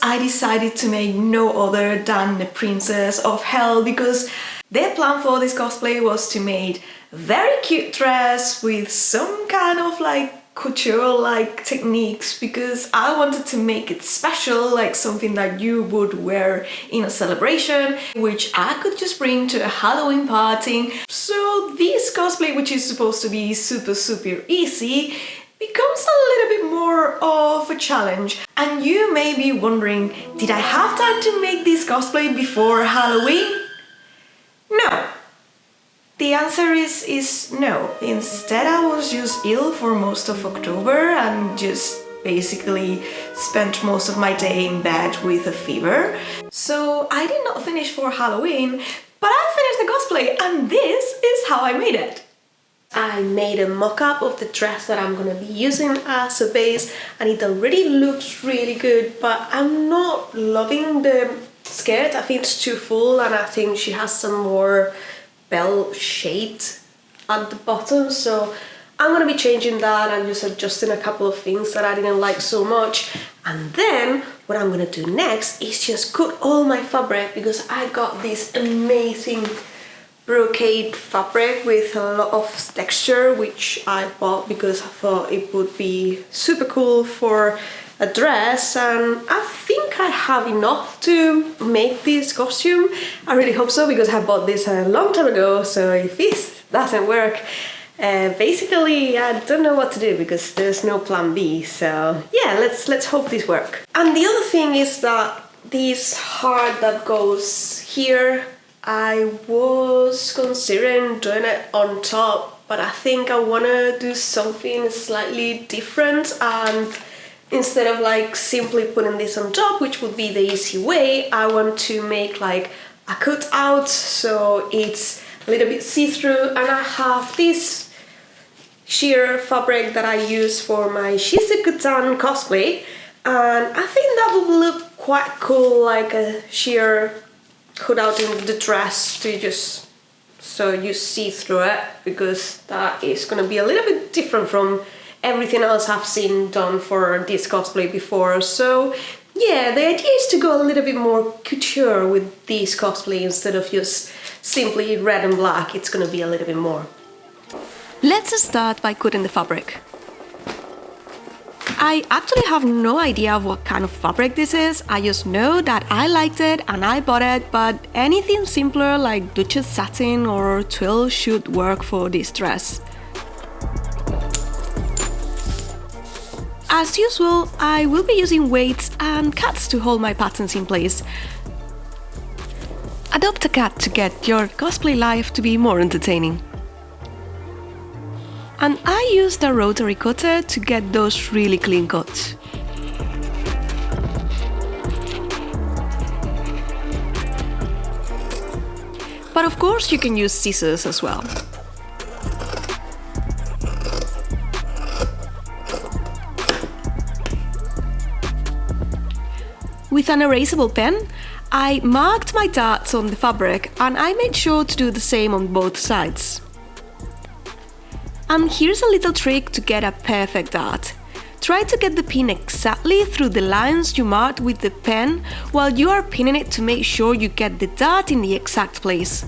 I decided to make no other than the Princess of Hell, because their plan for this cosplay was to make a very cute dress with some kind of like couture-like techniques, because I wanted to make it special, like something that you would wear in a celebration, which I could just bring to a Halloween party. So this cosplay, which is supposed to be super easy, becomes a little bit more of a challenge. And you may be wondering, did I have time to make this cosplay before Halloween? No. The answer is no. Instead, I was just ill for most of October and just basically spent most of my day in bed with a fever. So I did not finish for Halloween, but I finished the cosplay, and this is how I made it. I made a mock-up of the dress that I'm gonna be using as a base, and it already looks really good, but I'm not loving the skirt. I think it's too full, and I think she has some more bell shaped at the bottom, so I'm gonna be changing that and just adjusting a couple of things that I didn't like so much. And then what I'm gonna do next is just cut all my fabric, because I got this amazing brocade fabric with a lot of texture, which I bought because I thought it would be super cool for a dress, and I think I have enough to make this costume. I really hope so, because I bought this a long time ago, so if this doesn't work, basically I don't know what to do, because there's no plan B. So yeah, let's hope this works. And the other thing is that this heart that goes here, I was considering doing it on top, but I think I want to do something slightly different, and instead of like simply putting this on top, which would be the easy way, I want to make like a cutout so it's a little bit see-through. And I have this sheer fabric that I use for my Shizuku-tan cosplay, and I think that would look quite cool, like a sheer cutout in the dress, to just so you see through it, because that is going to be a little bit different from everything else I've seen done for this cosplay before. So yeah, the idea is to go a little bit more couture with this cosplay instead of just simply red and black. It's going to be a little bit more. Let's start by cutting the fabric. I actually have no idea of what kind of fabric this is. I just know that I liked it and I bought it, but anything simpler like Duchess satin or twill should work for this dress. As usual, I will be using weights and cuts to hold my patterns in place. Adopt a cat to get your cosplay life to be more entertaining. And I used a rotary cutter to get those really clean cuts. But of course you can use scissors as well. With an erasable pen, I marked my darts on the fabric, and I made sure to do the same on both sides. And here's a little trick to get a perfect dart. Try to get the pin exactly through the lines you marked with the pen while you are pinning it, to make sure you get the dart in the exact place.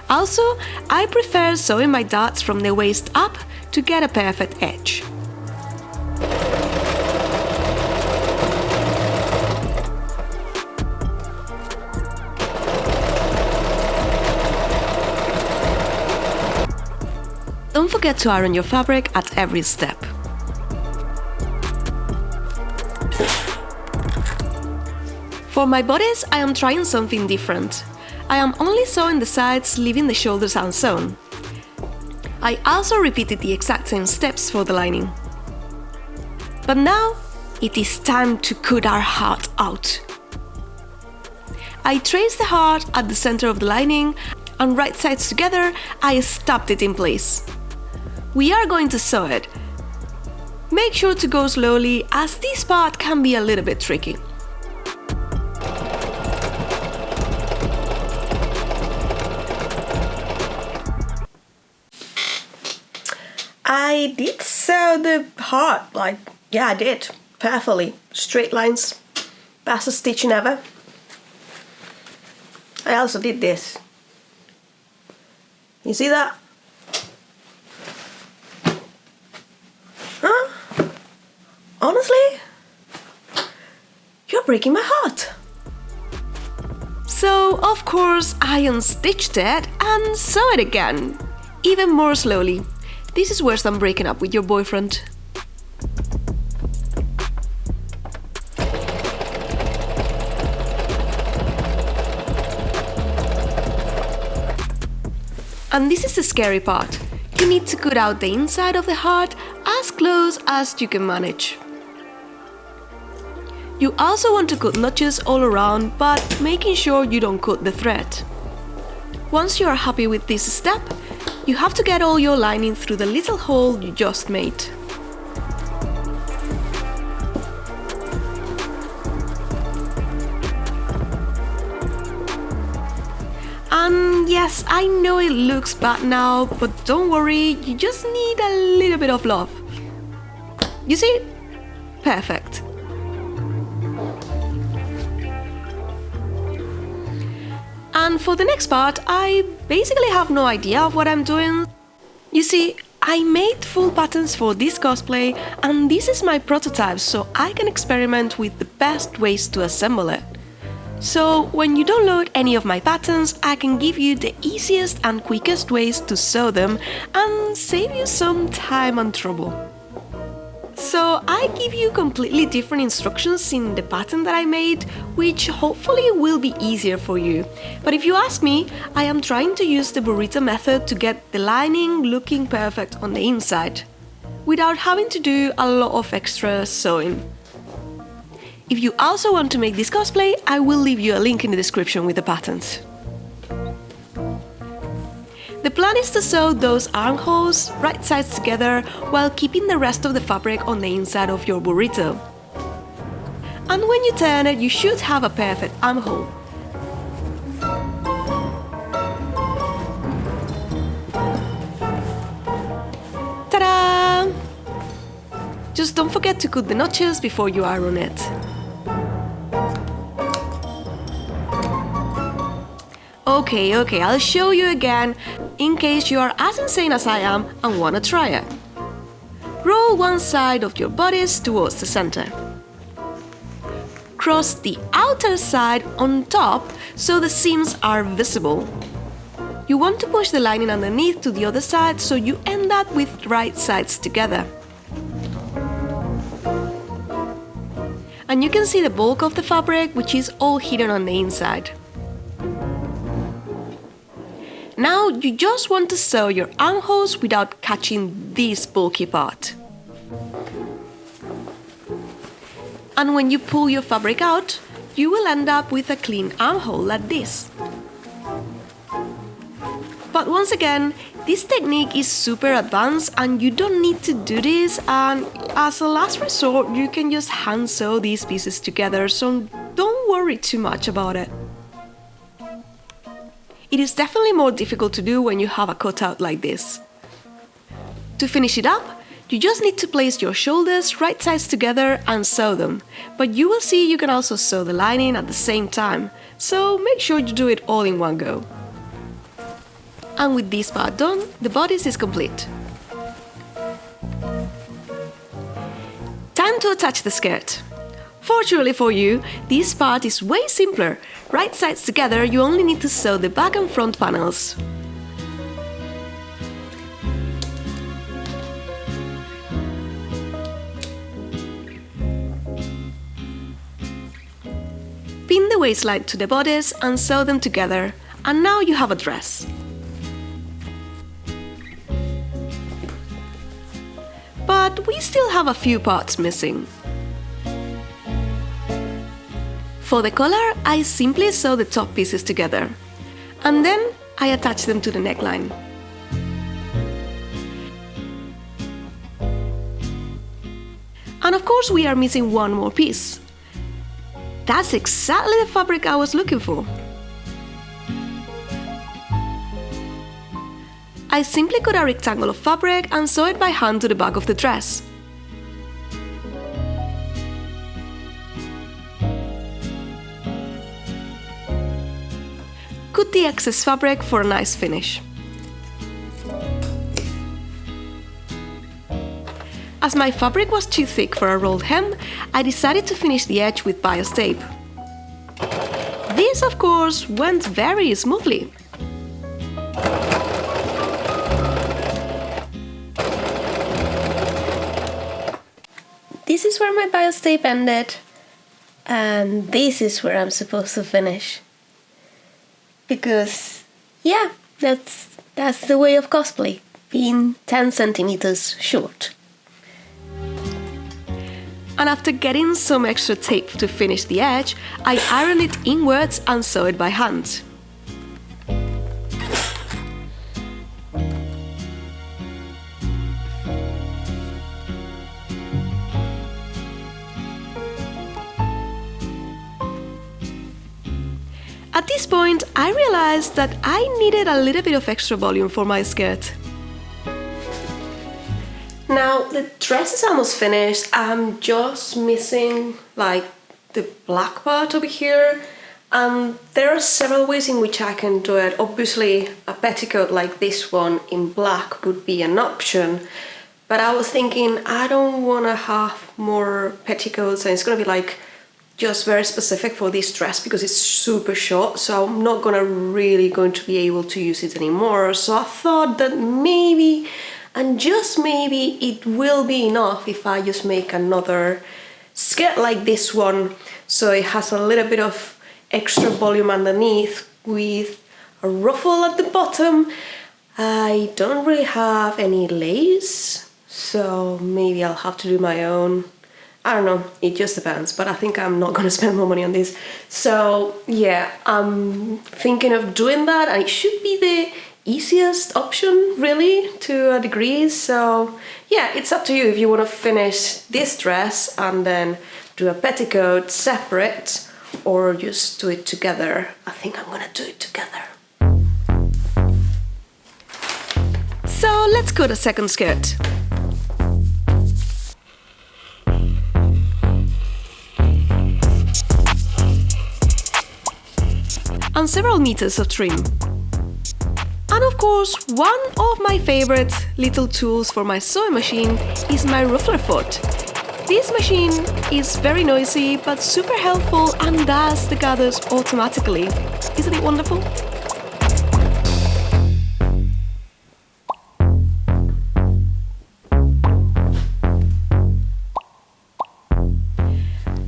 Also, I prefer sewing my darts from the waist up to get a perfect edge. Don't forget to iron your fabric at every step. For my bodice, I am trying something different. I am only sewing the sides, leaving the shoulders unsewn. I also repeated the exact same steps for the lining. But now, it is time to cut our heart out. I traced the heart at the center of the lining, and right sides together, I stabbed it in place. We are going to sew it. Make sure to go slowly, as this part can be a little bit tricky. I I did sew the heart, I did, perfectly. Straight lines, fastest stitching ever. I also did this. You see that? Huh? Honestly? You're breaking my heart. So, of course, I unstitched it and sew it again, even more slowly. This is worse than breaking up with your boyfriend. And this is the scary part. You need to cut out the inside of the heart as close as you can manage. You also want to cut notches all around, but making sure you don't cut the thread. Once you are happy with this step, you have to get all your lining through the little hole you just made. And yes, I know it looks bad now, but don't worry, you just need a little bit of love. You see? Perfect. And for the next part, I basically have no idea of what I'm doing. You see, I made full patterns for this cosplay, and this is my prototype, so I can experiment with the best ways to assemble it. So when you download any of my patterns, I can give you the easiest and quickest ways to sew them and save you some time and trouble. So I give you completely different instructions in the pattern that I made, which hopefully will be easier for you. But if you ask me, I am trying to use the burrito method to get the lining looking perfect on the inside, without having to do a lot of extra sewing. If you also want to make this cosplay, I will leave you a link in the description with the patterns. The plan is to sew those armholes right sides together while keeping the rest of the fabric on the inside of your burrito. And when you turn it, you should have a perfect armhole. Ta-da! Just don't forget to cut the notches before you iron it. Okay, I'll show you again, in case you are as insane as I am and wanna try it. Roll one side of your bodice towards the center. Cross the outer side on top so the seams are visible. You want to push the lining underneath to the other side so you end up with right sides together. And you can see the bulk of the fabric, which is all hidden on the inside. Now you just want to sew your armholes without catching this bulky part. And when you pull your fabric out, you will end up with a clean armhole like this. But once again, this technique is super advanced and you don't need to do this, and as a last resort you can just hand sew these pieces together, so don't worry too much about it. It is definitely more difficult to do when you have a cutout like this. To finish it up, you just need to place your shoulders right sides together and sew them, but you will see you can also sew the lining at the same time, so make sure you do it all in one go. And with this part done, the bodice is complete. Time to attach the skirt. Fortunately for you, this part is way simpler. Right sides together, you only need to sew the back and front panels. Pin the waistline to the bodice and sew them together, and now you have a dress. But we still have a few parts missing. For the collar, I simply sew the top pieces together, and then I attach them to the neckline. And of course we are missing one more piece. That's exactly the fabric I was looking for. I simply cut a rectangle of fabric and sew it by hand to the back of the dress. Cut the excess fabric for a nice finish. As my fabric was too thick for a rolled hem, I decided to finish the edge with bias tape. This, of course, went very smoothly. This is where my bias tape ended, and this is where I'm supposed to finish. Because, yeah, that's the way of cosplay, being 10 centimeters short. And after getting some extra tape to finish the edge, I ironed it inwards and sew it by hand. At this point, I realized that I needed a little bit of extra volume for my skirt. Now, the dress is almost finished. I'm just missing like the black part over here. And there are several ways in which I can do it. Obviously, a petticoat like this one in black would be an option. But I was thinking, I don't want to have more petticoats, and it's going to be like just very specific for this dress because it's super short, so I'm not really going to be able to use it anymore. So I thought that maybe, and just maybe, it will be enough if I just make another skirt like this one, so it has a little bit of extra volume underneath with a ruffle at the bottom. I don't really have any lace, so maybe I'll have to do my own. I don't know, it just depends, but I think I'm not gonna spend more money on this. So yeah, I'm thinking of doing that, and it should be the easiest option really to a degree. So yeah, it's up to you if you want to finish this dress and then do a petticoat separate or just do it together. I think I'm gonna do it together. So let's cut a second skirt. And several meters of trim. And of course, one of my favorite little tools for my sewing machine is my ruffler foot. This machine is very noisy but super helpful and does the gathers automatically. Isn't it wonderful?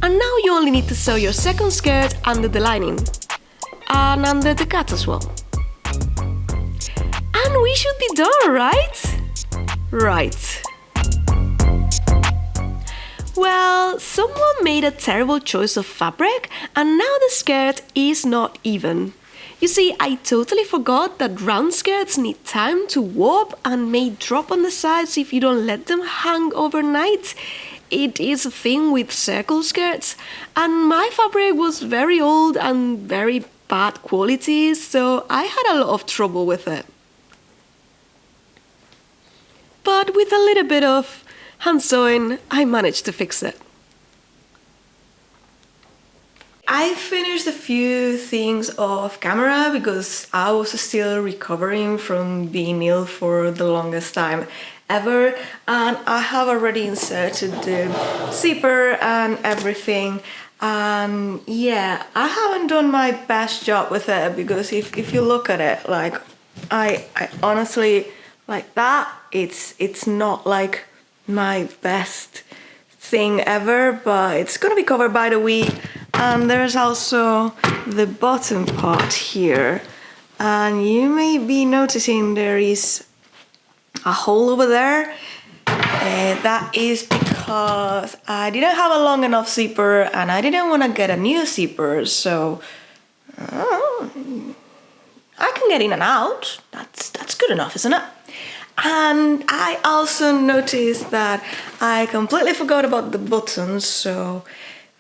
And now you only need to sew your second skirt under the lining. And under the cut as well. And we should be done, right? Right. Well, someone made a terrible choice of fabric, and now the skirt is not even. You see, I totally forgot that round skirts need time to warp and may drop on the sides if you don't let them hang overnight. It is a thing with circle skirts, and my fabric was very old and very bad quality, so I had a lot of trouble with it. But with a little bit of hand sewing, I managed to fix it. I finished a few things off camera because I was still recovering from being ill for the longest time ever, and I have already inserted the zipper and everything. And yeah, I haven't done my best job with it because if you look at it, like I honestly, like that, it's not like my best thing ever, but it's gonna be covered by the weave. And there's also the bottom part here, and you may be noticing there is a hole over there. That is because I didn't have a long enough zipper and I didn't want to get a new zipper, so I can get in and out. That's good enough, isn't it? And I also noticed that I completely forgot about the buttons, so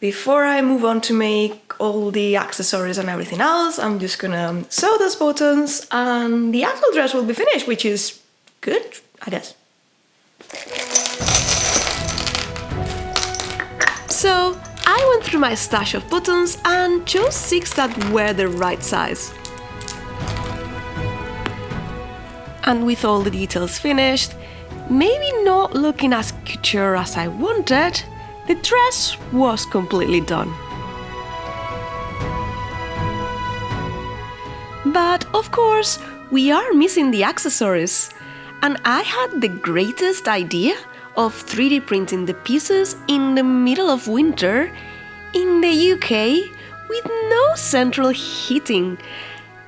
before I move on to make all the accessories and everything else. I'm just gonna sew those buttons and the actual dress will be finished, which is good, I guess. So I went through my stash of buttons and chose 6 that were the right size. And with all the details finished, maybe not looking as couture as I wanted, the dress was completely done. But of course, we are missing the accessories. And I had the greatest idea of 3D printing the pieces in the middle of winter in the UK with no central heating.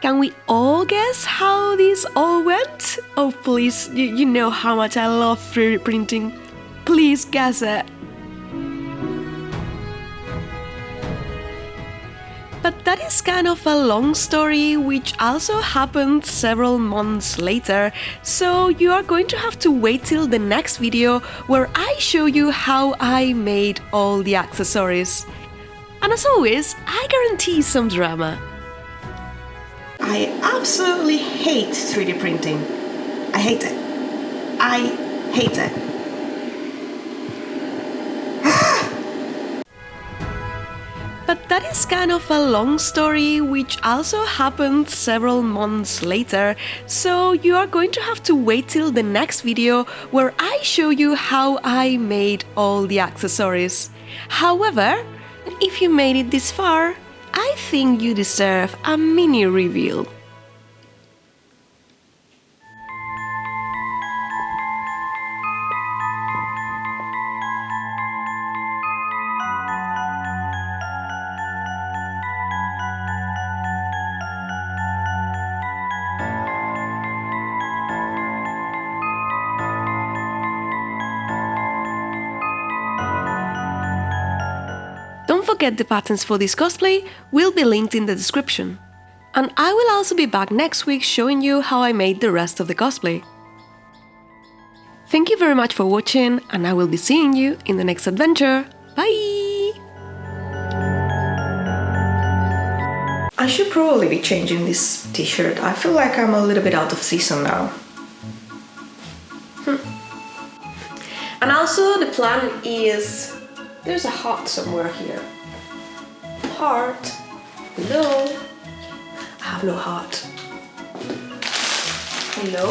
Can we all guess how this all went? Oh please, you know how much I love 3D printing. Please guess it. But that is kind of a long story which also happened several months later, so you are going to have to wait till the next video where I show you how I made all the accessories. And as always, I guarantee some drama. I absolutely hate 3D printing. I hate it. I hate it. But that is kind of a long story which also happened several months later, so you are going to have to wait till the next video where I show you how I made all the accessories. However, if you made it this far, I think you deserve a mini reveal. Don't forget the patterns for this cosplay will be linked in the description. And I will also be back next week showing you how I made the rest of the cosplay. Thank you very much for watching, and I will be seeing you in the next adventure. Bye! I should probably be changing this t-shirt. I feel like I'm a little bit out of season now. And also the plan is... there's a heart somewhere here. Heart. Hello. I have no heart. Hello.